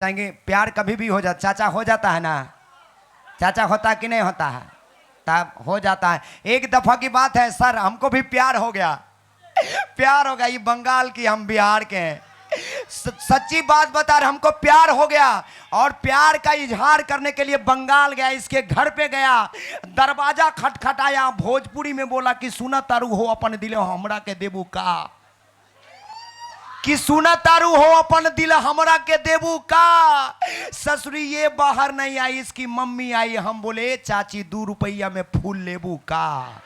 चाहेंगे प्यार कभी भी हो जाता, चाचा हो जाता है ना, चाचा होता कि नहीं होता है, तब हो जाता है। एक दफा की बात है सर, हमको भी प्यार हो गया, प्यार हो गया, ये बंगाल की हम बिहार के हैं। सच्ची बात बता रहे, हमको प्यार हो गया और प्यार का इजहार करने के लिए बंगाल गया, इसके घर पे गया, दरवाजा खटखटाया, भोजपुरी में बोला कि सुना तारू हो अपन दिल हमरा के देबू का, कि सुना तारू हो अपन दिल हमरा के देबू का। ससुरी ये बाहर नहीं आई, इसकी मम्मी आई, हम बोले चाची 2 रुपया में फूल लेबू का।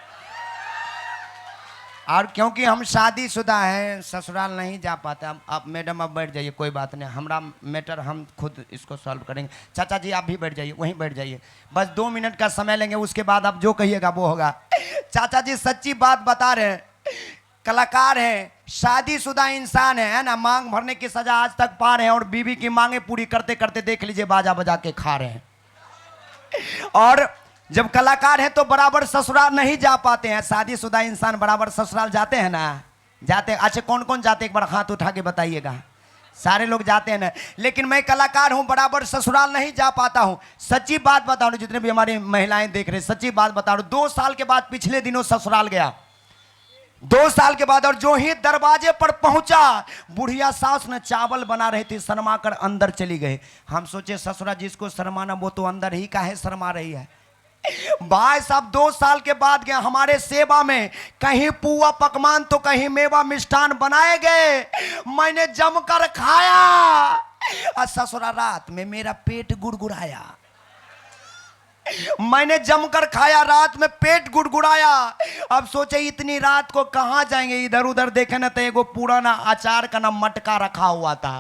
और क्योंकि हम शादीशुदा हैं, ससुराल नहीं जा पाते। अब मैडम अब बैठ जाइए, कोई बात नहीं, हमारा मैटर हम खुद इसको सॉल्व करेंगे। चाचा जी आप भी बैठ जाइए, वहीं बैठ जाइए, बस 2 मिनट का समय लेंगे, उसके बाद आप जो कहिएगा वो होगा। चाचा जी सच्ची बात बता रहे हैं, कलाकार हैं, शादीशुदा इंसान है ना, मांग भरने की सजा आज तक पा रहे हैं और बीवी की मांगे पूरी करते करते देख लीजिए बाजा बजा के खा रहे हैं। और जब कलाकार हैं तो बराबर ससुराल नहीं जा पाते हैं, शादीशुदा इंसान बराबर ससुराल जाते हैं ना, जाते। अच्छा कौन कौन जाते, एक बार हाथ उठा के बताइएगा। सारे लोग जाते हैं ना, लेकिन मैं कलाकार हूं, बराबर ससुराल नहीं जा पाता हूं। सच्ची बात बता रहा हूं, जितने भी हमारी महिलाएं देख रहे हैं, सच्ची बात बता रहा हूं, 2 साल के बाद पिछले दिनों ससुराल गया, 2 साल के बाद, और जो ही दरवाजे पर पहुंचा, बुढ़िया सास ने चावल बना रही थी, शर्मा कर अंदर चली गई। हम सोचे ससुरा जिसको शर्माना वो तो अंदर ही काहे शर्मा रही है। भाई साहब 2 साल के बाद गया, हमारे सेवा में कहीं पुआ पकवान तो कहीं मेवा मिष्ठान बनाए गए, मैंने जमकर खाया और ससुरा रात में मेरा पेट गुड़गुड़ाया, मैंने जमकर खाया, रात में पेट गुड़गुड़ाया। अब सोचे इतनी रात को कहां जाएंगे, इधर उधर देखे ना तो एगो पुराना अचार का ना मटका रखा हुआ था,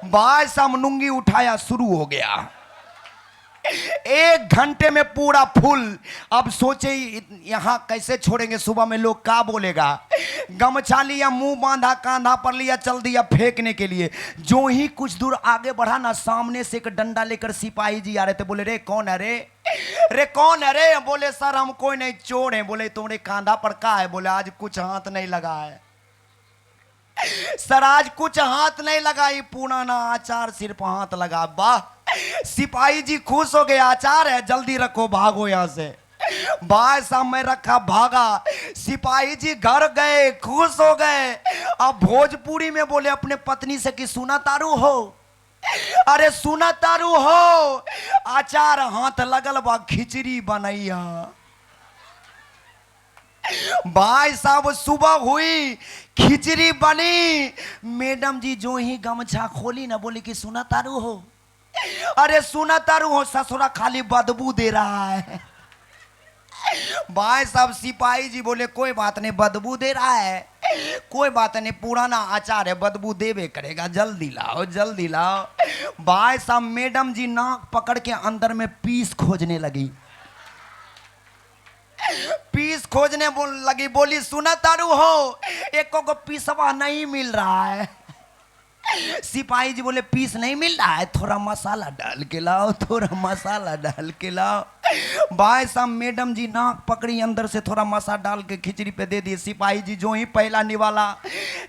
भाई साहब नुंगी उठाया, शुरू हो गया 1 घंटे में पूरा फुल। अब सोचे यहां कैसे छोड़ेंगे, सुबह में लोग क्या बोलेगा। गमछा लिया, मुंह बांधा, कांधा पर लिया, चल दिया फेंकने के लिए। जो ही कुछ दूर आगे बढ़ा ना, सामने से एक डंडा लेकर सिपाही जी आ रहे थे, बोले रे कौन है रे, रे कौन है रे। बोले सर हम कोई नहीं, चोर हैं। बोले तुम्हारे कांधा पर का है, बोले आज कुछ हाथ नहीं लगा है सर, आज कुछ हाथ नहीं लगा, ये पुराना अचार सिर्फ हाथ लगा। वाह, सिपाही जी खुश हो गए, अचार है जल्दी रखो, भागो यहां से। भाई साहब मैं रखा, भागा, सिपाही जी घर गए, खुश हो गए। अब भोजपुरी में बोले अपने पत्नी से कि सुना तारू हो, अरे सुना तारू हो, अचार हाथ लगल बा, खिचड़ी बनैया। भाई साहब सुबह हुई, खिचड़ी बनी, मैडम जी जो ही गमछा खोली ना, बोली कि सुना तारू हो, अरे सुना तारू हो, ससुरा खाली बदबू दे रहा है। भाई साहब सिपाही जी बोले कोई बात नहीं, बदबू दे रहा है, कोई बात नहीं, पुराना अचार है, बदबू देवे करेगा, जल्दी लाओ जल्दी लाओ। भाई साहब मैडम जी नाक पकड़ के अंदर में पीस खोजने लगी, पीस खोजने लगी, बोली सुना तारू हो, एक को पीसवा नहीं मिल रहा है। सिपाही जी बोले पीस नहीं मिल रहा है, थोड़ा मसाला डाल के लाओ, थोड़ा मसाला डाल के लाओ। भाई साहब मैडम जी नाक पकड़ी, अंदर से थोड़ा मसाला डाल के खिचड़ी पे दे दिए। सिपाही जी जो ही पहला निवाला,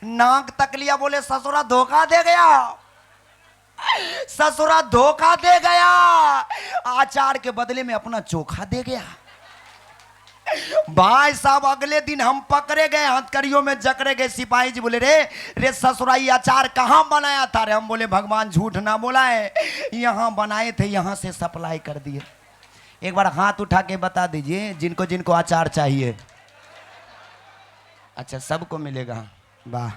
नाक तक लिया, बोले ससुरा धोखा दे गया, ससुरा धोखा दे गया, अचार के बदले में अपना चोखा दे गया। भाई साहब अगले दिन हम पकड़े गए, हथकड़ियों में जकड़े गए। सिपाही जी बोले रे रे ससुराई अचार कहां बनाया था रे। हम बोले भगवान झूठ ना बोला है, यहां बनाए थे, यहां से सप्लाई कर दिए। एक बार हाथ उठा के बता दीजिए जिनको जिनको अचार चाहिए। अच्छा सबको मिलेगा, वाह।